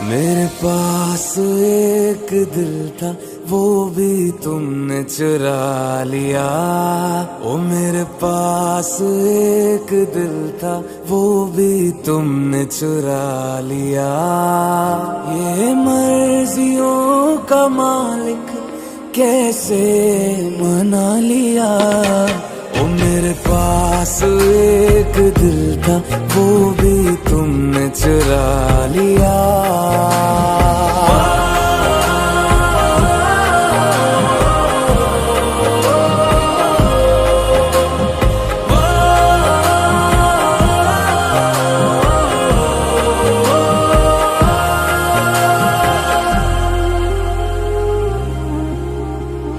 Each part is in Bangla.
मेरे पास एक दिल था वो भी तुमने चुरा लिया। ओ मेरे पास एक दिल था वो भी तुमने चुरा लिया। ये मर्जियों का मालिक कैसे मना लिया। ओ मेरे पास एक दिल था वो भी तुमने चुरा लिया।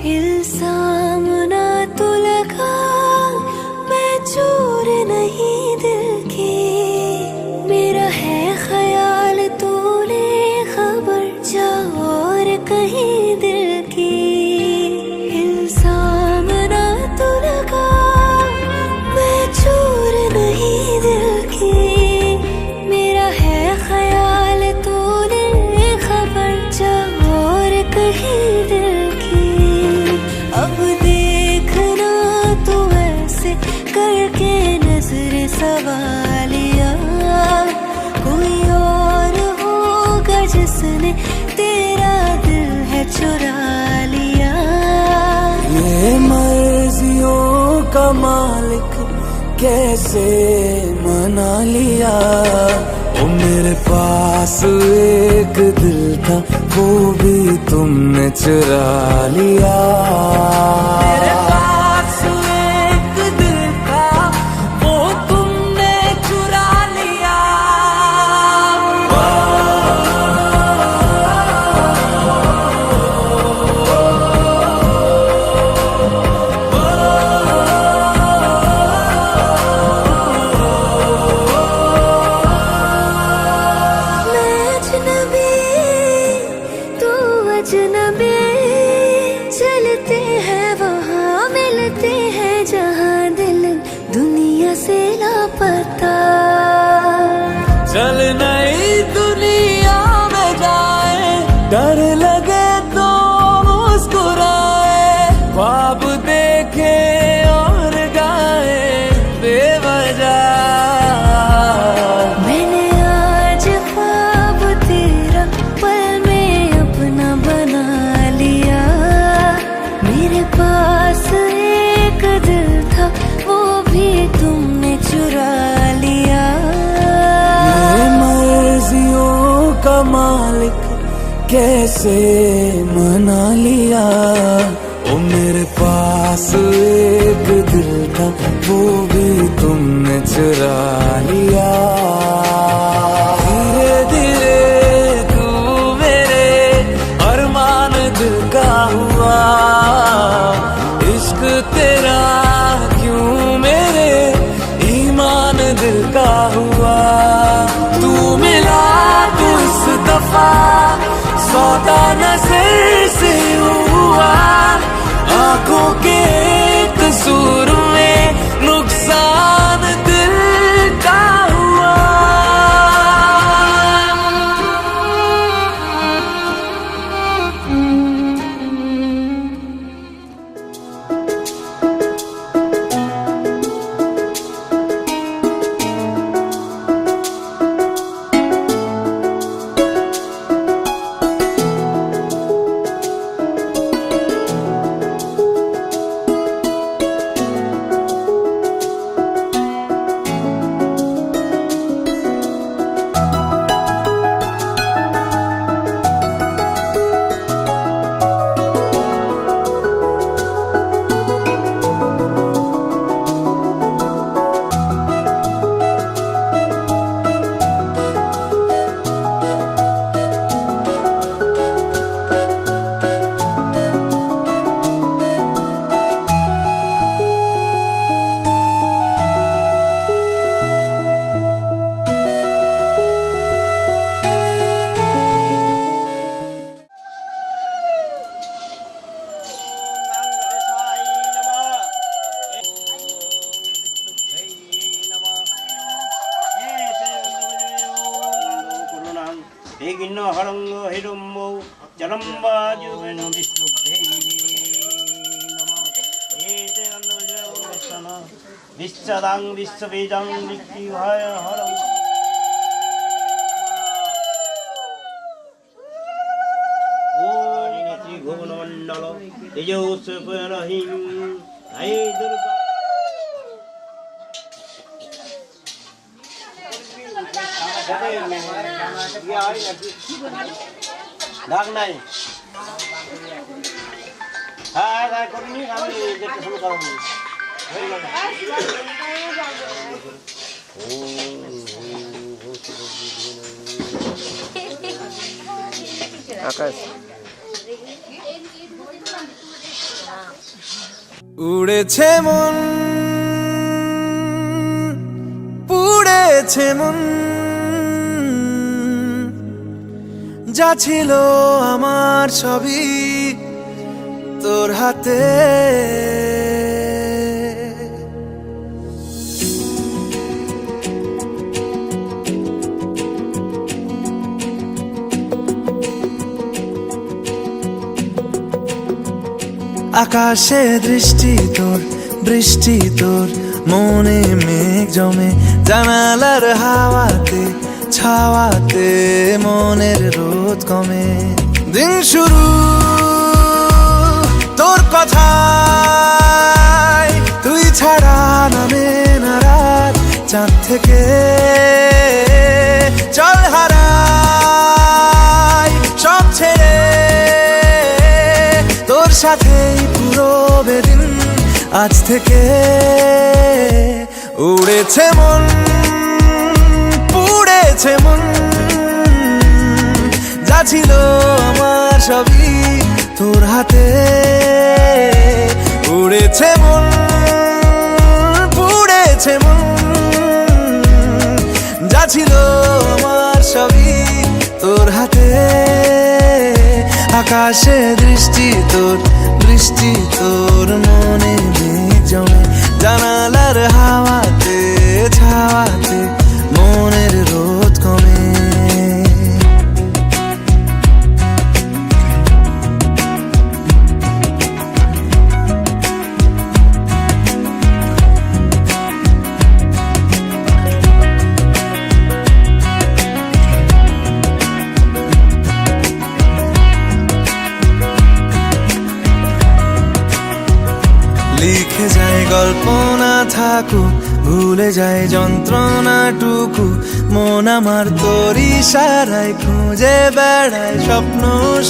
इल्जाम ना तो लगा, मैं चोर नहीं दिल की। मेरा है ख्याल तू ले खबर जा और कहीं दिल की। इल्जाम ना तो लगा, मैं चोर नहीं दिल की। मेरा है ख्याल तू ले खबर जा और कहीं दिल की। अब देखना तो ऐसे करके नजर सवालिया, कोई और होगा जिसने तेरा दिल है चुरा लिया। ये मर्जियों का मालिक कैसे मना लिया। ओ मेरे पास एक दिल था वो भी तुमने चुरा लिया। मेरे पास एक दिल था वो तुमने चुरा लिया। अजनबी चलते हैं वहाँ मिलते हैं जहाँ दिल दुनिया से लापता। चल नई दुनिया में जाए, डर लगे तो मुस्कुराए। ख्वाब देखे और गाए बेवजह। मैंने आज ख्वाब तेरा पल में अपना बना लिया। मेरे पास एक दिल था वो भी तुमने चुरा लिया। ये मर्जियों का मालिक कैसे मना लिया। ओ मेरे पास एक दिल था वो भी तुमने चुरा लिया। धीरे धीरे तू मेरे अरमान दिल का हुआ। इश्क तेरा क्यों मेरे ईमान दिल का हुआ। तू मिला तू इस दफा सौदा नजर से हुआ। आंखों के कसूर में नुकसान दिल का हुआ। বিঘ্ন হরঙ্গ হিরম্ব জলম্বাজুবেন বিষ্ণুভ্যে নমঃ এতে গন্ধ বিশ্বদাং বিশ্ববীজং বিক্রিভয় হরং ভুবনমণ্ডল তেজস্বরহিম হে দুর্গা ডাক নাই হ্যাঁ করিনি আমি দেখতে শুরু করবো আকাশ উড়েছে মন পুড়েছে মন যা ছিল আমার সবই তোর হাতে আকাশে দৃষ্টি তোর বৃষ্টি তোর মনে মেঘ জমে জানালার হাওয়াতে ছাওয়াতে মনের রোদ কমে দিন শুরু তোর কথায় তুই ছাড়া নামে না রাত চাঁদ থেকে চল হারাই সব ছেড়ে তোর সাথেই পুরো বেদিন আজ থেকে উড়েছে মন পুড়েছে মন যা ছিল আমার সবই তোর হাতে উড়েছে মন পুড়েছে মন যা ছিল আমার সবই তোর হাতে আকাশে দৃষ্টি তোর বৃষ্টি তোর মনে মেঘ জমে জানালার হাওয়াতে ছাওয়াতে মনের রোদ কমে লিখে যায় গল্প না থাকুক ভুলে যায় যন্ত্রণাটুকু মন আমার তোর ইশারায় খুঁজে বেড়ায় স্বপ্ন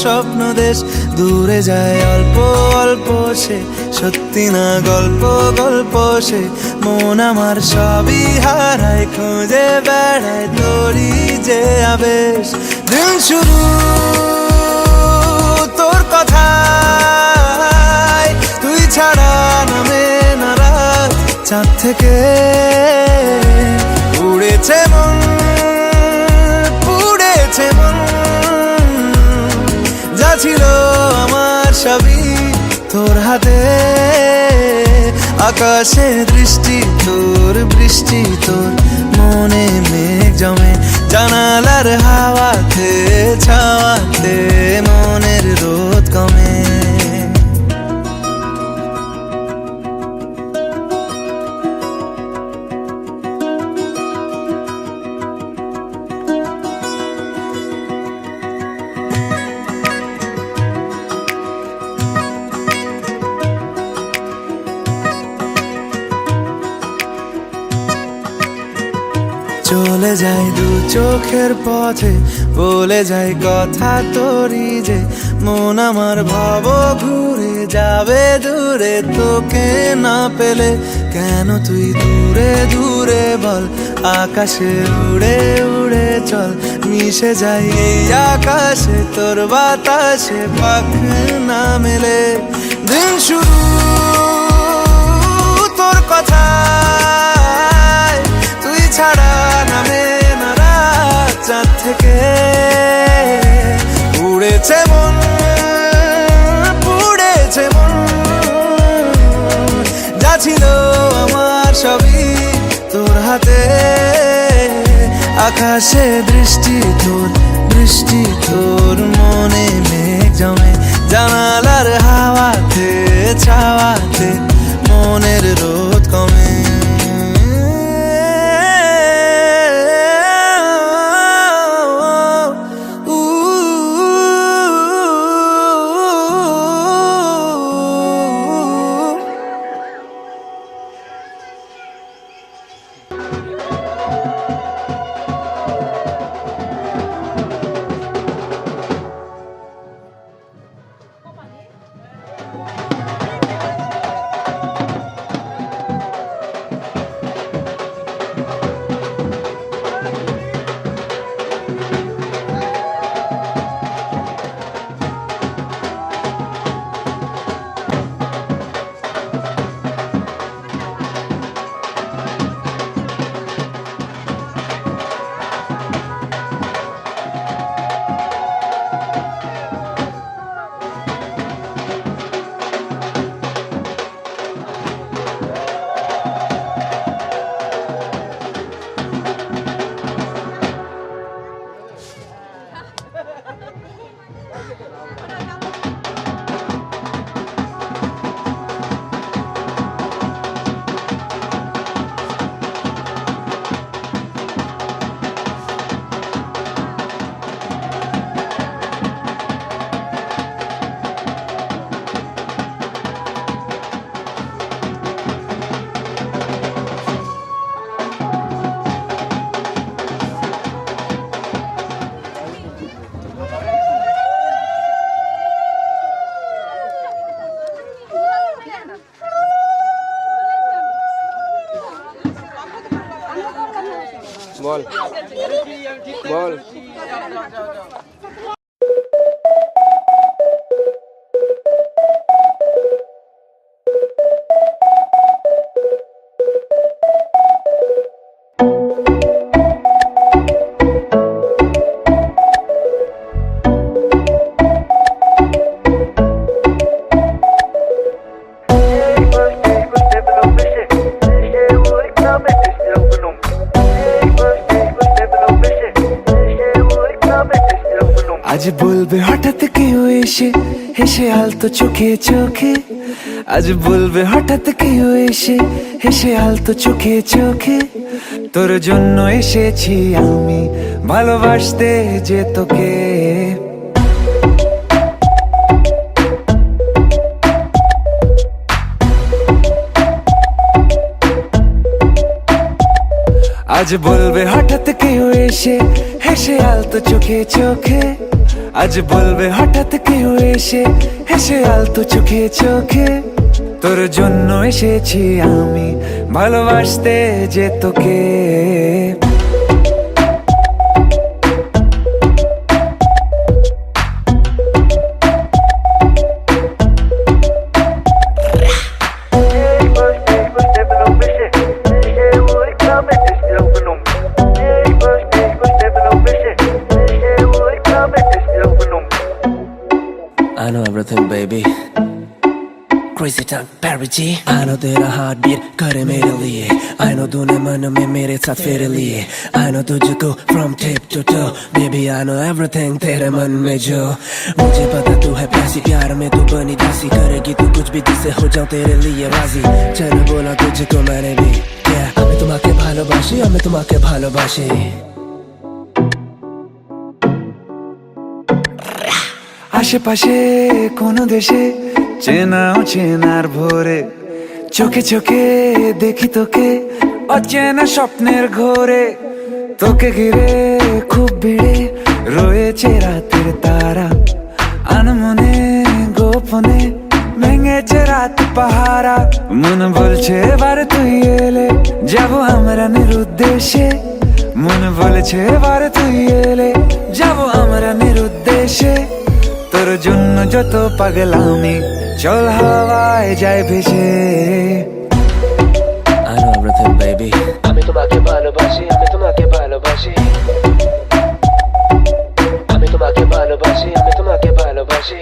স্বপ্ন দেশ দূরে যায় অল্প অল্প সে সত্যি না গল্প গল্প সে মন আমার সবই হারায় খুঁজে বেড়ায় তোরই যে আবেশ দিন শুরু তোর কথায় তুই ছাড়া নামে না রাত চাঁদ থেকে উড়েছে মন পুড়েছে মন যা ছিল আমার সবই তোর হাতে আকাশে দৃষ্টি তোর বৃষ্টি তোর মনে মেঘ জমে জানালার হাওয়াতে ছাওয়াতে মনের রোদ কমে চলে যায় দু চোখের পথে বলে যায় কথা তোরই যে মন আমার ভাব ঘুরে যাবে দূরে তোকে না পেলে কেন তুই দূরে দূরে বল আকাশে উড়ে উড়ে চল মিশে যাই এই আকাশে তোর বাতাসে পাখ না মেলে দিন শুরু তোর কথা তুই ছাড়া নামে না রাত চাঁদ থেকে উড়েছে মন পুড়েছে মন যা ছিল আমার সবই তোর হাতে আকাশে দৃষ্টি তোর বৃষ্টি তোর মনে মেঘ জমে জানালার হাওয়াতে ছাওয়াতে মনের রোদ কমে বল বল আজ বলবে হঠাৎ কেউ এসে হেসে আলতো চোখে চোখে আজ বলবে হঠাৎ কেউ এসে হেসে আলতো চোখে চোখে তোর জন্য এসেছি আমি ভালোবাসতে যে তোকে আজ বলবে হঠাৎ কেউ এসে হেসে আলতো চোখে চোখে আজ বলবে হঠাৎ কেউ এসে হেসে আলতো চোখে চোখে তোর জন্য এসেছি আমি ভালোবাসতে যে তোকে I know everything, baby. Crazy tongue, Perry G. I know तेरा heartbeat करे मेरे लिए. I know तूने मन में मेरे साथ फेरे लिए. I know तुझको from tip to toe. Baby, I know everything तेरे मन में जो. मुझे पता तू है प्यासी प्यार में तू बनी दासी करेगी तू कुछ भी जिससे हो जाऊं तेरे लिए राजी. चल बोला तुझको मैंने भी. Yeah, हमें तुम्हाके भालोबाशी, हमें तुम्हाके भालोबाशी. আশেপাশে কোন দেশে চেনাও চেনার ভোরে চোখে চোখে দেখি তোকে অচেনা স্বপ্নের ঘোরে তোকে ঘিরে খুব ভিড়ে রয়েছে রাতের তারা আনমনে গোপনে ভেঙেছে রাত পাহারা মন বলছে এবার তুই এলে যাবো আমরা নিরুদ্দেশে মন বলছে এবার তুই এলে যাবো আমরা নিরুদ্দেশে তোর জন্য যত পাগলামি চল হাওয়ায় যায় ভেসে I know everything, baby. আমি তোমাকে ভালোবাসি, আমি তোমাকে ভালোবাসি. আমি তোমাকে ভালোবাসি, আমি তোমাকে ভালোবাসি.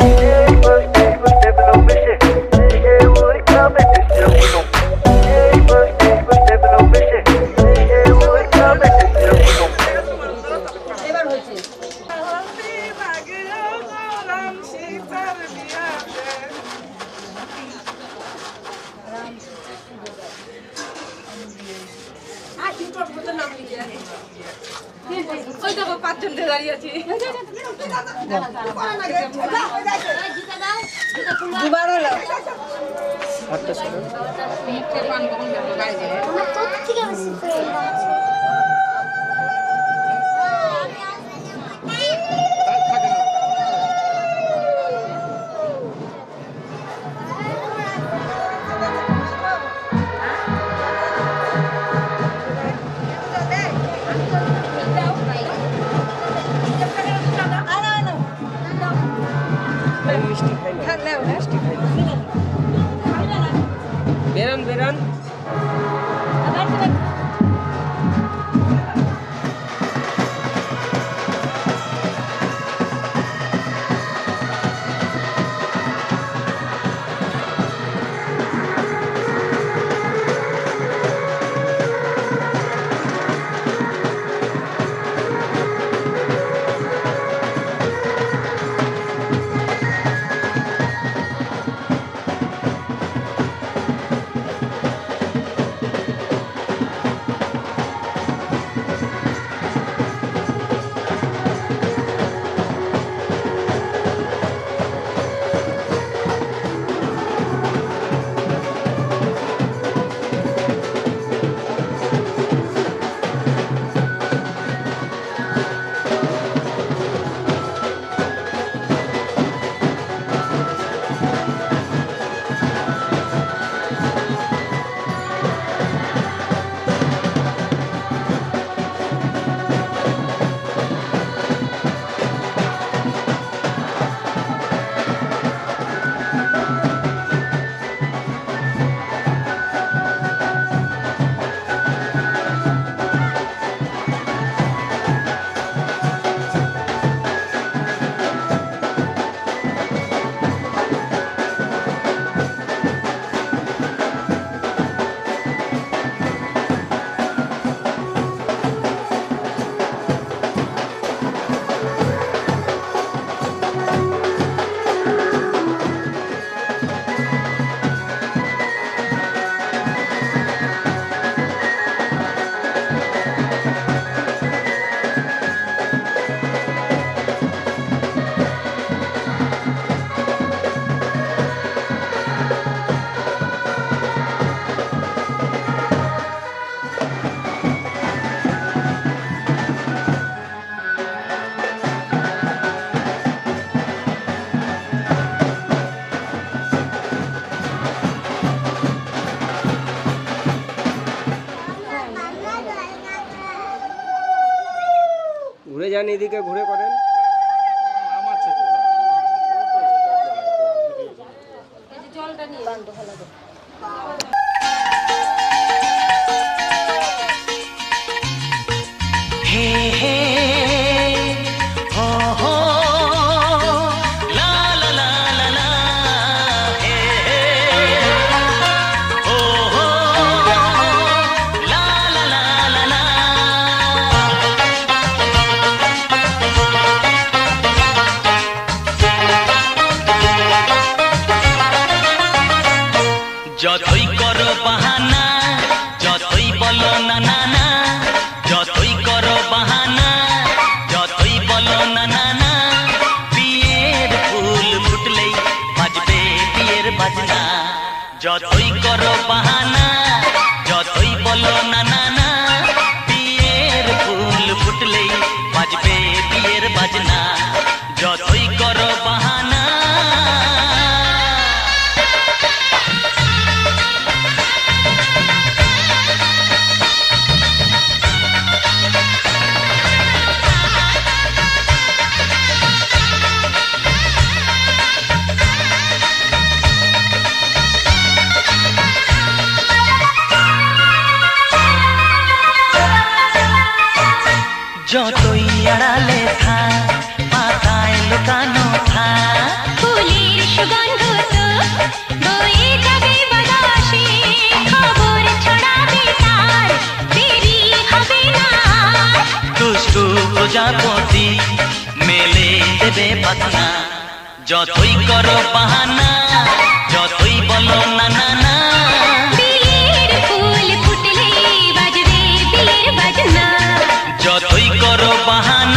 দেখো 5 জন দাঁড়িয়ে আছি দুবার হলো বেরান বেরান ঘুরে যান, এদিকে ঘুরে করেন। যতই করো বাহানা, যতই বলো না না না, যতই করো বাহানা, যতই বলো না না না, বিয়ের ফুল ফুটলেই বাজবে বিয়ের বাজনা। যতই করো বাহানা, যতই বলো না না না, বিয়ের ফুল ফুটলেই বাজবে বিয়ের বাজনা। যতই করো বাহানা। যতই আড়ালে থাক, পাতায় লুকানো থাক, ফুলের সুগন্ধ তো বয়ে যাবে বাতাসে, খবর ছড়াবে তার, দেরি হবে না। দুষ্টু প্রজাপতি মেলে দেবে পাখনা। যতই করো বাহানা, যতই বলো না না না, বিয়ের ফুল ফুটলে বাজবে বিয়ের বাজনা। যতই করো বাহানা।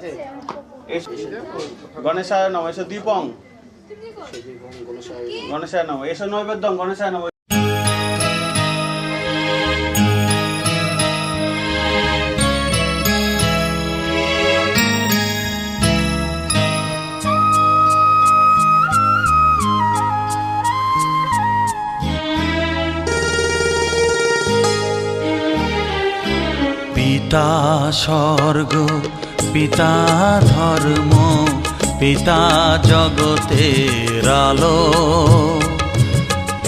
আছে গণেশায় নম এসো দীপং গণেশায় নম এসো নৈবেদ্যং গণেশায় নম পিতা স্বর্গ পিতা ধর্ম পিতা জগতের আলো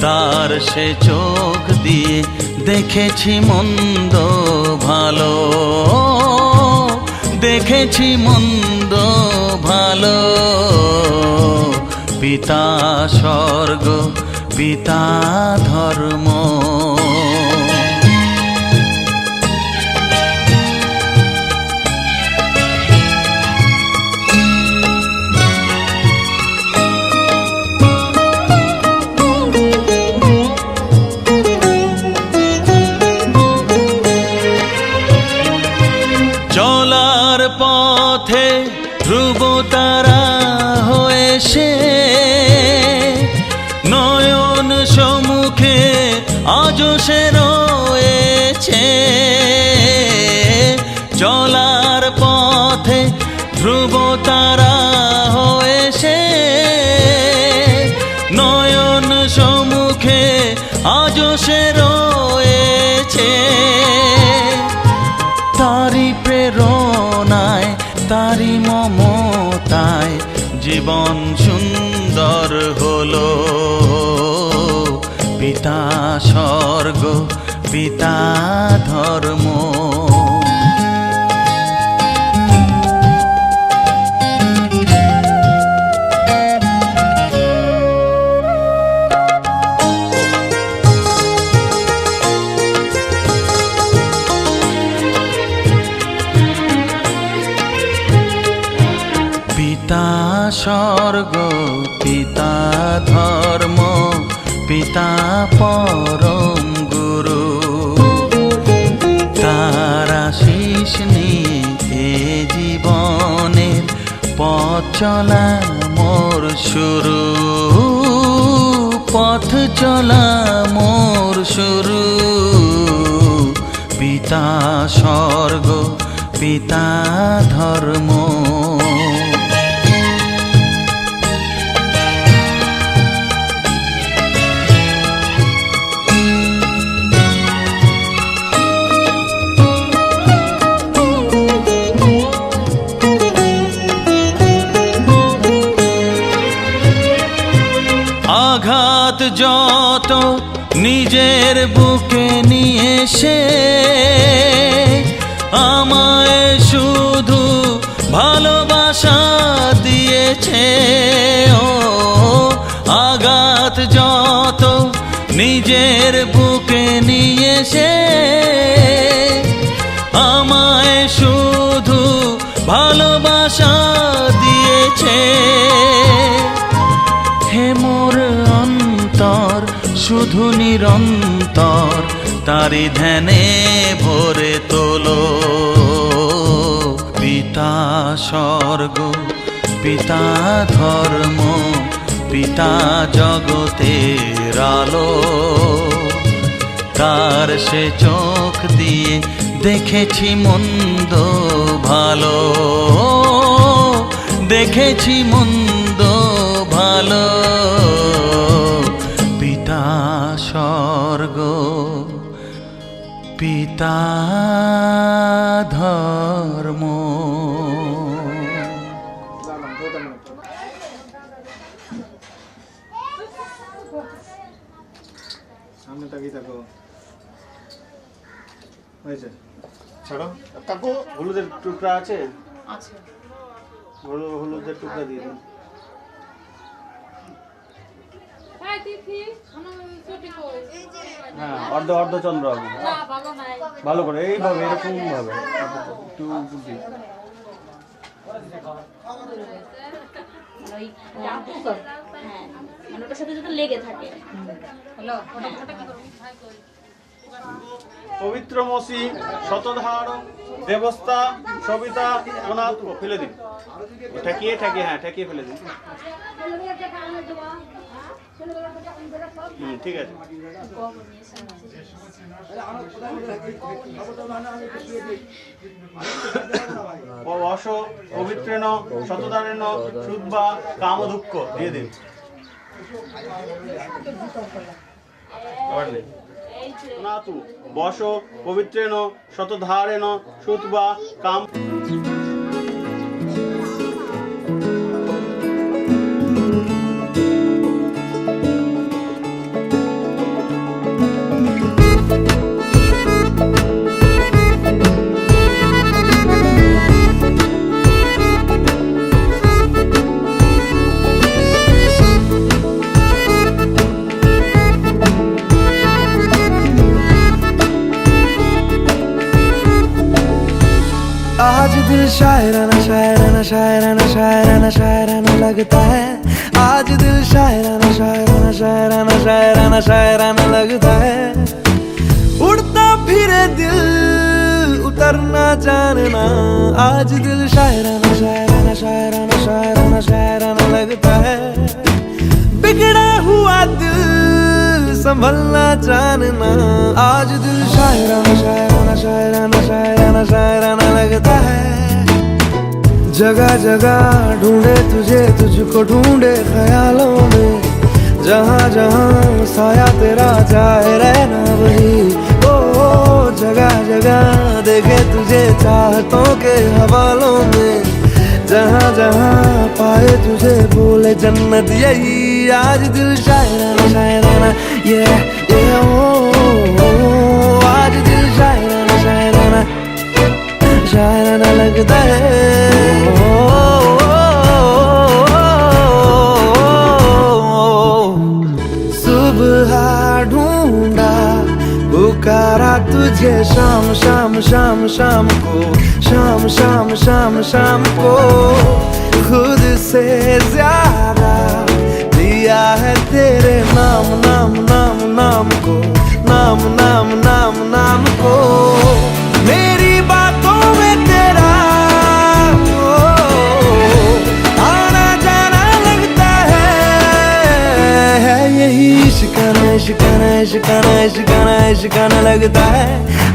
তার সে চোখ দিয়ে দেখেছি মন্দ ভালো দেখেছি মন্দ ভালো পিতা স্বর্গ পিতা ধর্ম চলার পথে ধ্রুব তারা হয়ে সে নয়ন সম্মুখে আজ সে রয়েছে চলার পথে ধ্রুব তারা হয়ে সে নয়ন সম্মুখে আজ সে রয়েছে তারি প্রেরণায় তারি মমতায় জীবন সুন্দর হলো পিতা স্বর্গ পিতা ধর্ম পিতা স্বর্গ পিতা ধর্ম পিতা পরম গুরু তার আশীষ নিয়ে জীবনের পথ চলা মোর শুরু পথ চলা মোর শুরু পিতা স্বর্গ পিতা ধর্ম আঘাত যত নিজের বুকে নিয়ে সে আমায় শুধু ভালোবাসা দিয়েছে ও আঘাত যত নিজের বুকে নিয়ে সে আমায় শুধু ভালোবাসা দিয়েছে হে মোর অন্তর শুধু নিরন্তর তারি ধ্যানে ভরে তোলো পিতা স্বর্গ পিতা ধর্ম পিতা জগতের আলো তার সে চোখ দিয়ে দেখেছি মন্দ ভালো দেখেছি মন্দ ভালো পিতা স্বর্গ পিতা ধর্ম সামনে তাকিয়ে থাকো হয়েছে ছাড়ো কাকু হলুদের টুকরা আছে হলুদের টুকরা দিয়ে দিন হ্যাঁ অর্ধ অর্ধচন্দ্র হবে ভালো করে এইভাবে এরকম ভাবে একটু বুদ্ধি ওটার সাথে যদি লেগে থাকে পবিত্রমসি শতধার দেবস্থা সবিতা অনাথ ফেলে দিন ঠেকিয়ে হ্যাঁ ঠেকিয়ে ফেলে দিন ঠিক আছে অস পবিত্রেণ শতধারেণ শুদ্ধা কাম দুঃখ দিয়ে দিন নাতু বস পবিত্রেণ শতধারেণ শুদ্ধা কাম आज दिल शायराना शायराना शायराना शायराना शायराना लगता है आज दिल शायराना शायराना शायराना शायराना शायराना लगता है उड़ता फिरे दिल उतरना जानना आज दिल शायराना शायराना शायराना शायराना शायराना लगता है बिगड़ा हुआ दिल संभलना जानना आज दिल शायराना शायराना शायराना शायराना शायराना लगता है जगह जगह ढूंढे तुझे तुझको ढूंढे ख्यालों में जहाँ जहाँ साया तेरा जाए रहना वही ओ जगह जगह देखे तुझे चाहतों के हवालों में जहाँ जहाँ पाए तुझे बोले जन्नत यही आज दिल शायराना शायराना ये ओ आज दिल शायराना शायराना शायराना लगता है सुबह ढूंढा पुकारा तुझे शाम शाम शाम शाम को शाम शाम शाम शाम को खुद से ज्यादा दिया है तेरे नाम नाम नाम नाम को नाम नाम नाम नाम को मेरी बातों में तेरा आना जाना लगता है यही शिकाना शिकाना शिकाना शिकाना शिकाना लगता है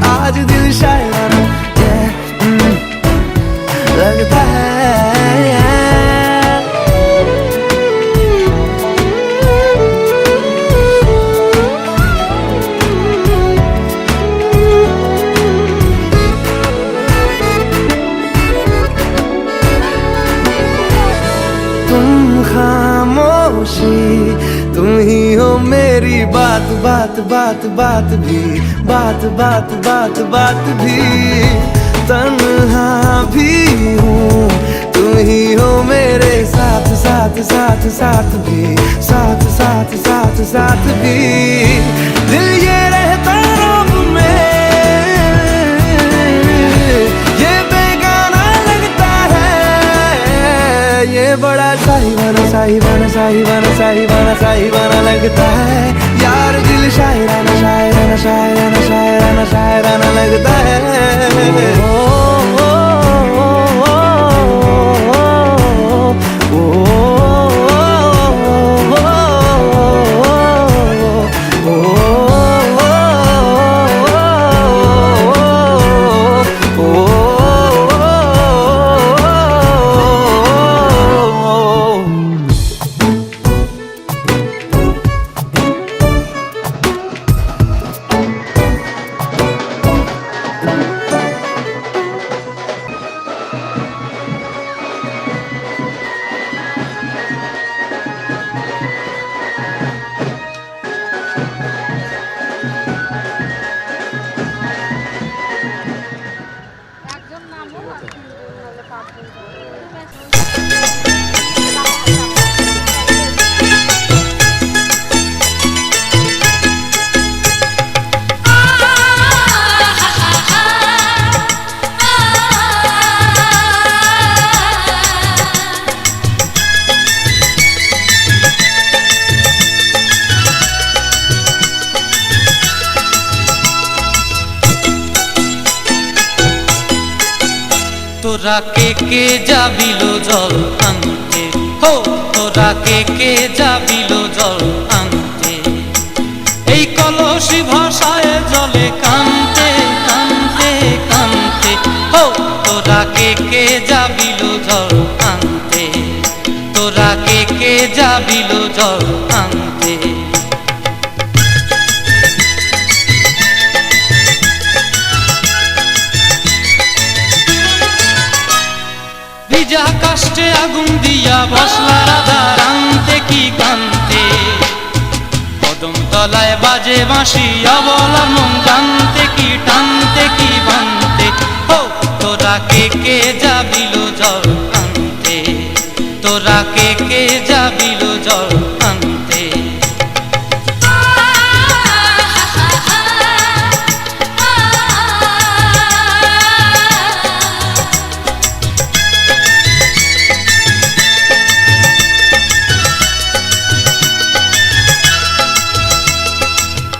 आज दिल शायराना लगता है तुम ही हो मेरी बात बात बात बात भी बात बात बात बात भी तन्हा भी हूँ तुम ही हो मेरे साथ साथ साथ साथ भी साथ साथ साथ साथ भी दिल ये रहता रब में ये बेगाना लगता है ये बड़ा साहिवाना साहिवाना साहिवाना साहिवाना साहिवाना लगता है यार दिल शायराना शायराना शायराना शायराना शायराना लगता है তোরা কে যাবিল জল আনতে, হো তোরা কে যাবিল জল আনতে, এই কলসি ভাষায় জলে কানতে কানতে কানতে, হো তোরা কে যাবিল জল আনতে, তোরা কে যাবিল জল আনতে। ভিজা কাষ্টে আগুন দিয়া বসলা রাধা রানতে কি কানতে, কদম তলায় বাজে বাঁশি অবলার মন জানতে কি টানতে কি বানতে, হো তোরা কে যাবিল জল আনতে, তোরা কে যাবিল জল আনতে।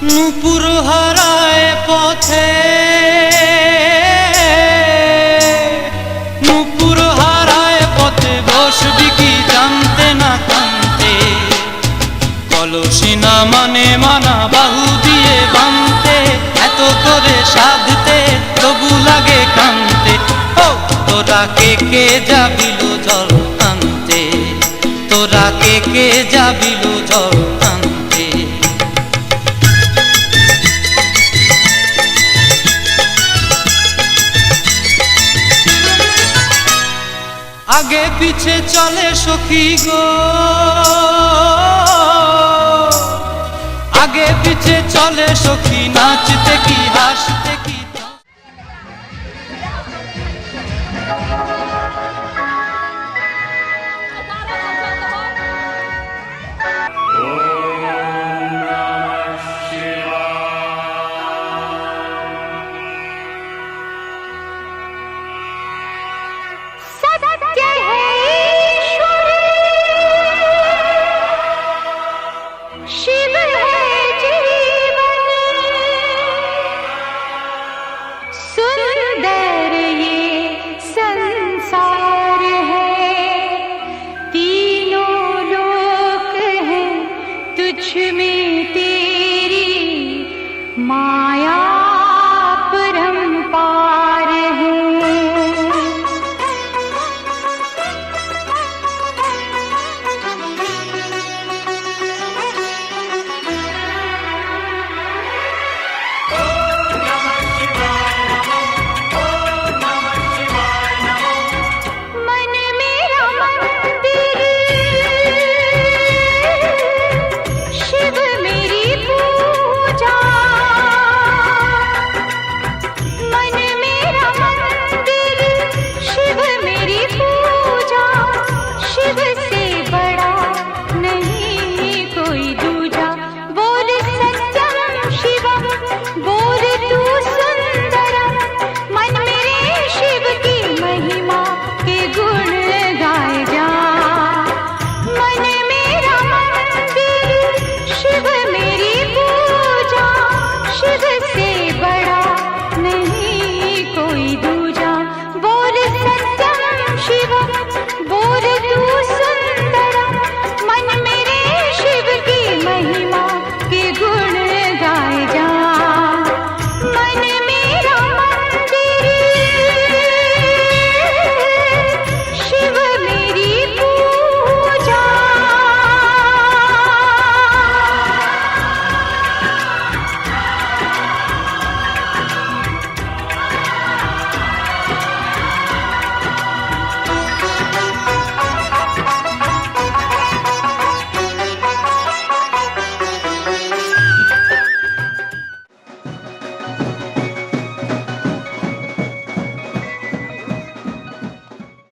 নূপুর হারায় পথে, নূপুর হারায় পথে বসবি কি জানতে না কানতে, কলসি না মানে মানা বাহু দিয়ে বানতে, এত করে সাধতে তবু লাগে কানতে, ও তোরা কে যাবিল জল আনতে, তোরা কে যাবিল জল আনতে। আগে পিছে চলে সখী গো, আগে পিছে চলে সখী, নাচতে কি হাসতে কি